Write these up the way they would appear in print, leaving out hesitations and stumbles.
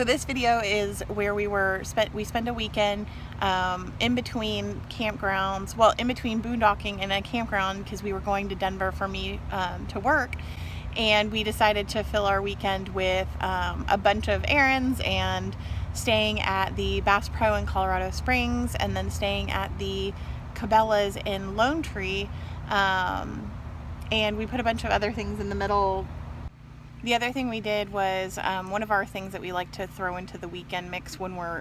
So this video is where we spent a weekend in between campgrounds, well, in between boondocking and a campground, because we were going to Denver for me to work, and we decided to fill our weekend with a bunch of errands and staying at the Bass Pro in Colorado Springs, and then staying at the Cabela's in Lone Tree, and we put a bunch of other things in the middle. The other thing we did was one of our things that we like to throw into the weekend mix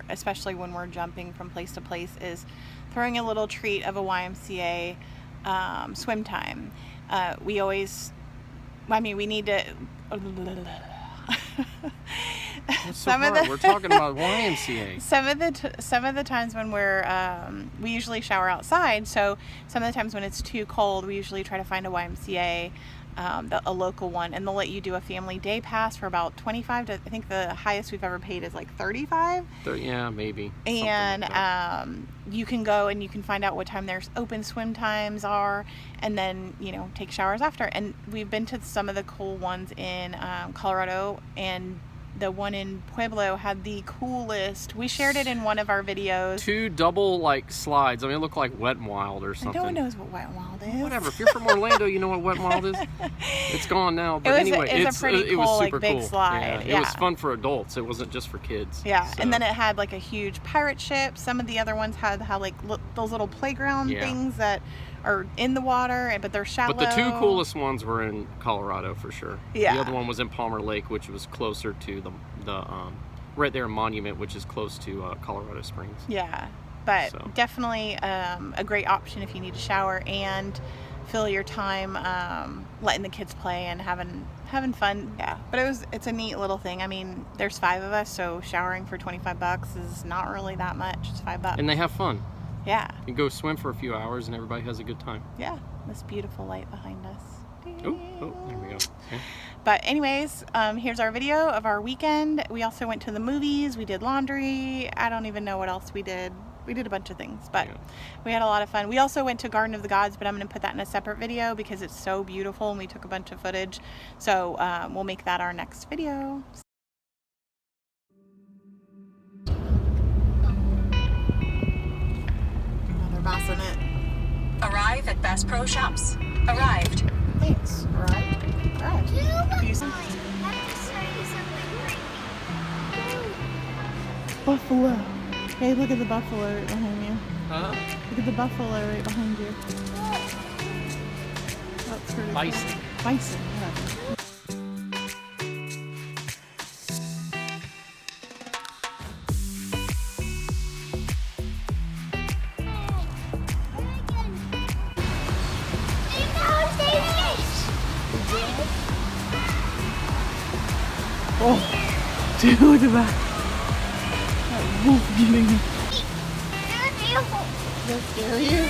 especially when we're jumping from place to place, is throwing a little treat of a YMCA swim time. We need to. We're talking about YMCA. Some of the times when we usually shower outside, so some of the times when it's too cold, we usually try to find a YMCA. A local one, and they'll let you do a family day pass for about $25 to, I think the highest we've ever paid is like $35. Yeah, maybe. And like you can go and you can find out what time their open swim times are, and then take showers after. And we've been to some of the cool ones in Colorado, and the one in Pueblo had the coolest. We shared it in one of our videos. 2 double slides. I mean, it looked like Wet n Wild or something. No one knows what Wet n Wild is. Whatever. If you're from Orlando, you know what Wet n Wild is. It's gone now. But anyway, it was super big cool slide. Yeah. It was fun for adults. It wasn't just for kids. Yeah. So. And then it had a huge pirate ship. Some of the other ones had those little playground things that are in the water, but they're shallow. But the 2 coolest ones were in Colorado for sure. Yeah. The other one was in Palmer Lake, which was closer to the right there in Monument, which is close to Colorado Springs. Yeah, but definitely a great option if you need to shower and fill your time letting the kids play and having fun. Yeah, but it's a neat little thing. I mean, there's 5 of us, so showering for $25 is not really that much. It's $5. And they have fun. Yeah. You can go swim for a few hours and everybody has a good time. Yeah, this beautiful light behind us. Oh, there we go. Okay. But anyways, here's our video of our weekend. We also went to the movies. We did laundry. I don't even know what else we did. We did a bunch of things, but we had a lot of fun. We also went to Garden of the Gods, but I'm going to put that in a separate video because it's so beautiful and we took a bunch of footage. So we'll make that our next video. Another bassinet. Arrive at Bass Pro Shops. Arrived. Thanks. Arrived. Buffalo. Hey, look at the buffalo right behind you. Huh? Look at the buffalo right behind you. That's pretty Bison. Cool. Bison, yeah. Oh, dude, look at that. That wolf getting me. Does that scare you?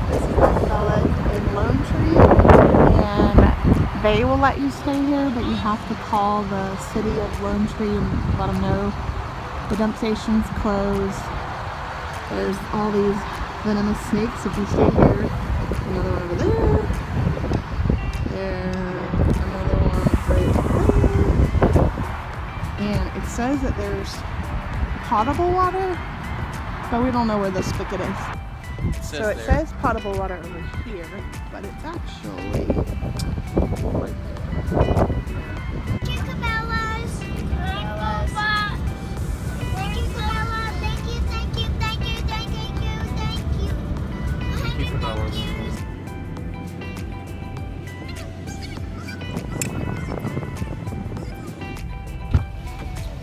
This is the fella in Lone Tree, and they will let you stay here, but you have to call the city of Lone Tree and let them know the dump station's closed. There's all these venomous snakes if you stay here. Another one over there. There's another one right there. And it says that there's potable water, but we don't know where the spigot is. So it says potable water over here, but it's actually right there. Thank you, Cabela's. Thank you, Cabela. Thank you. Thank you, Cabela's.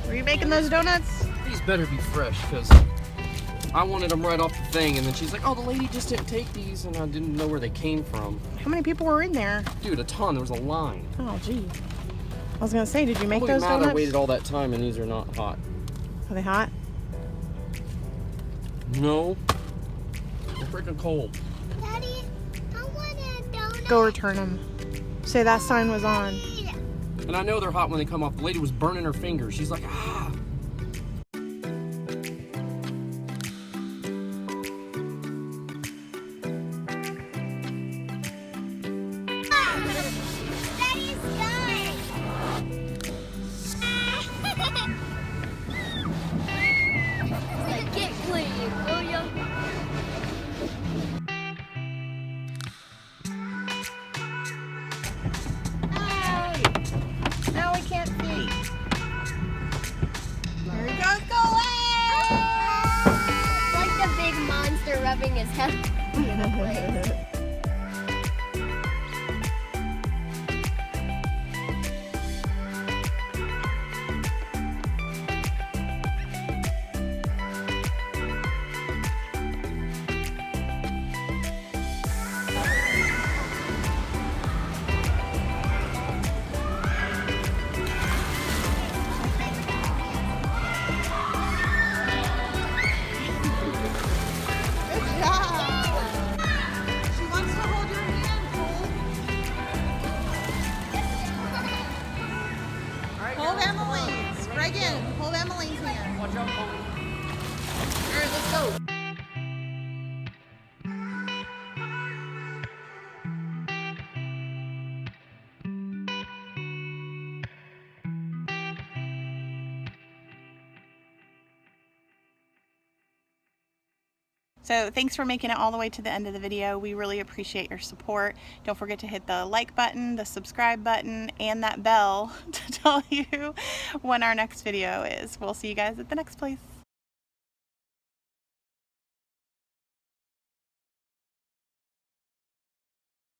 Were you making those donuts? These better be fresh, because I wanted them right off the thing, and then she's like, oh, the lady just didn't take these, and I didn't know where they came from. How many people were in there? Dude, a ton. There was a line. Oh, gee. I was gonna say, did you make Holy those mad donuts? I waited all that time, and these are not hot. Are they hot? No. They're freaking cold. Daddy, I want a donut. Go return them. Say that sign was on. And I know they're hot when they come off. The lady was burning her fingers. She's like, ah. Daddy's done. Get clean, will ya? Hey! Now we can't see. There he goes going! Like the big monster rubbing his head in the place. Good job! She wants to hold your hand, Cole. Hold Emily's. Reagan, hold Emily's hand. Watch out, Cole. All right, let's go. So thanks for making it all the way to the end of the video. We really appreciate your support. Don't forget to hit the like button, the subscribe button, and that bell to tell you when our next video is. We'll see you guys at the next place.